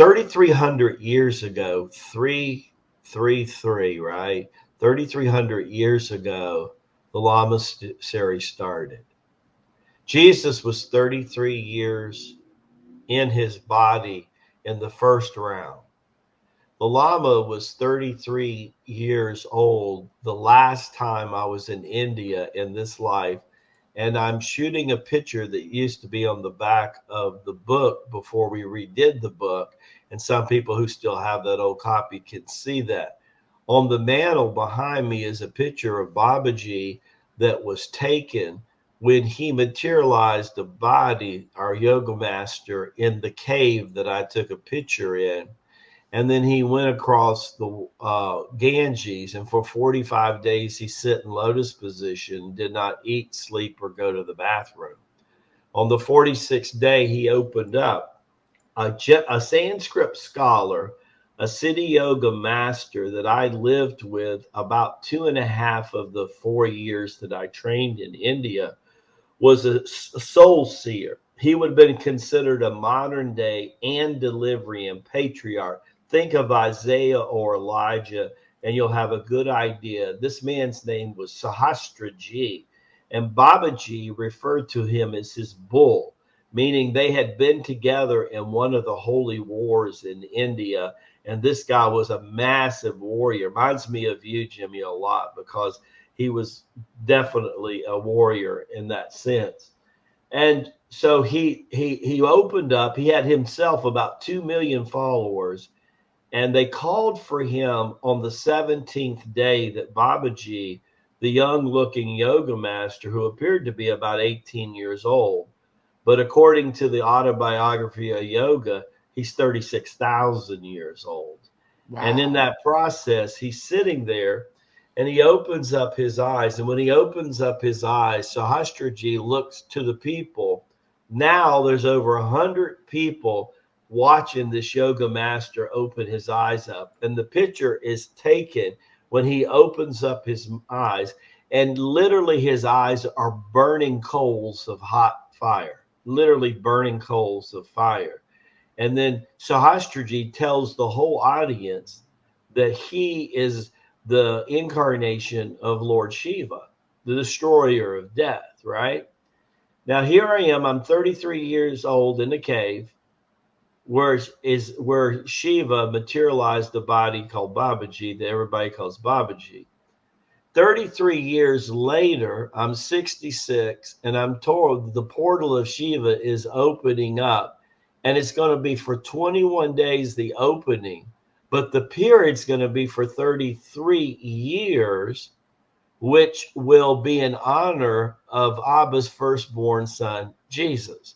3,300 years ago, 333, right? 3,300 years ago, the Lamasery started. Jesus was 33 years in his body in the first round. The Lama was 33 years old the last time I was in India in this life. And I'm shooting a picture that used to be on the back of the book before we redid the book. And some people who still have that old copy can see that. On the mantle behind me is a picture of Babaji that was taken when he materialized the body, our yoga master, in the cave that I took a picture in. And then he went across the Ganges, and for 45 days he sat in lotus position, did not eat, sleep, or go to the bathroom. On the 46th day, he opened up. A Sanskrit scholar, a Siddhi Yoga master that I lived with about 2.5 of the 4 years that I trained in India, was a soul seer. He would have been considered a modern day Andelivrian patriarch. Think of Isaiah or Elijah, and you'll have a good idea. This man's name was Sahasraji, and Babaji referred to him as his bull, meaning they had been together in one of the holy wars in India. And this guy was a massive warrior. Reminds me of you, Jimmy, a lot, because he was definitely a warrior in that sense. And so he opened up. He had himself about 2 million followers, and they called for him on the 17th day that Babaji, the young looking yoga master who appeared to be about 18 years old, but according to the autobiography of yoga, he's 36,000 years old. And in Wow. that process, he's sitting there and he opens up his eyes. And when he opens up his eyes, Sahasraji looks to the people. Now there's over 100 people watching this yoga master open his eyes up. And the picture is taken when he opens up his eyes, and literally his eyes are burning coals of hot fire, literally burning coals of fire. And then Sahasraji tells the whole audience that he is the incarnation of Lord Shiva, the destroyer of death, right? Now here I am, I'm 33 years old in a cave where Shiva materialized the body called Babaji that everybody calls Babaji. 33 years later, I'm 66, and I'm told the portal of Shiva is opening up, and it's going to be for 21 days, the opening, but the period's going to be for 33 years, which will be in honor of Abba's firstborn son, Jesus.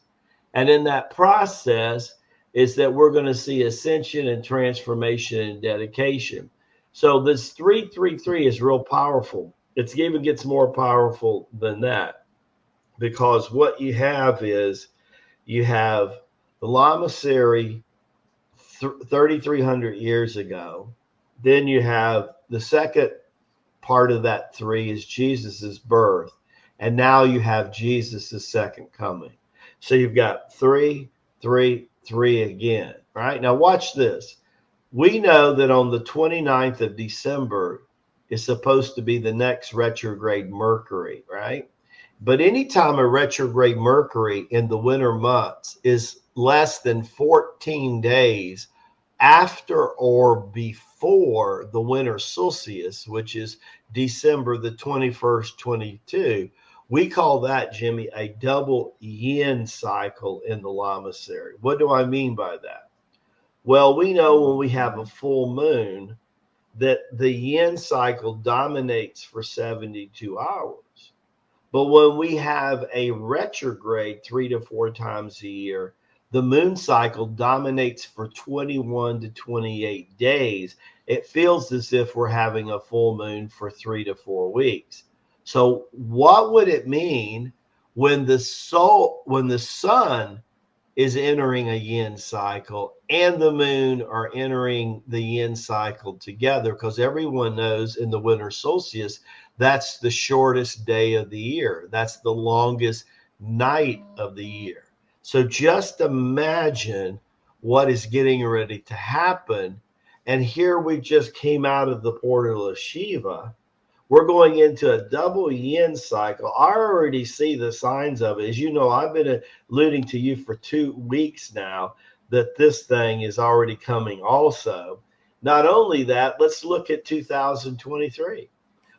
And in that process is that we're going to see ascension and transformation and dedication. So this 333 is real powerful. It even gets more powerful than that, because what you have is you have the Lamasery 3,300 years ago. Then you have the second part of that three is Jesus's birth. And now you have Jesus's second coming. So you've got three, three, three again, right? Now watch this. We know that on the 29th of December is supposed to be the next retrograde Mercury, right? But anytime a retrograde Mercury in the winter months is less than 14 days after or before the winter solstice, which is December the 21st, 22, we call that, Jimmy, a double yin cycle in the Lamasery. What do I mean by that? Well, we know when we have a full moon that the yin cycle dominates for 72 hours. But when we have a retrograde 3 to 4 times a year, the moon cycle dominates for 21 to 28 days. It feels as if we're having a full moon for 3 to 4 weeks. So what would it mean when the sun is entering a yin cycle and the moon are entering the yin cycle together? Because everyone knows in the winter solstice, that's the shortest day of the year. That's the longest night of the year. So just imagine what is getting ready to happen. And here we just came out of the portal of Shiva. We're going into a double yin cycle. I already see the signs of it. As you know, I've been alluding to you for 2 weeks now that this thing is already coming also. Not only that, let's look at 2023.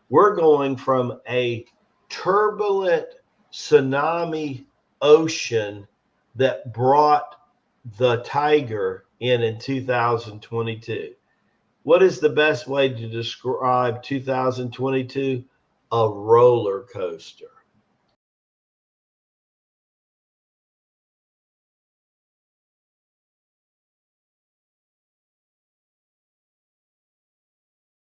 We're going from a turbulent tsunami ocean that brought the tiger in 2022. What is the best way to describe 2022? A roller coaster.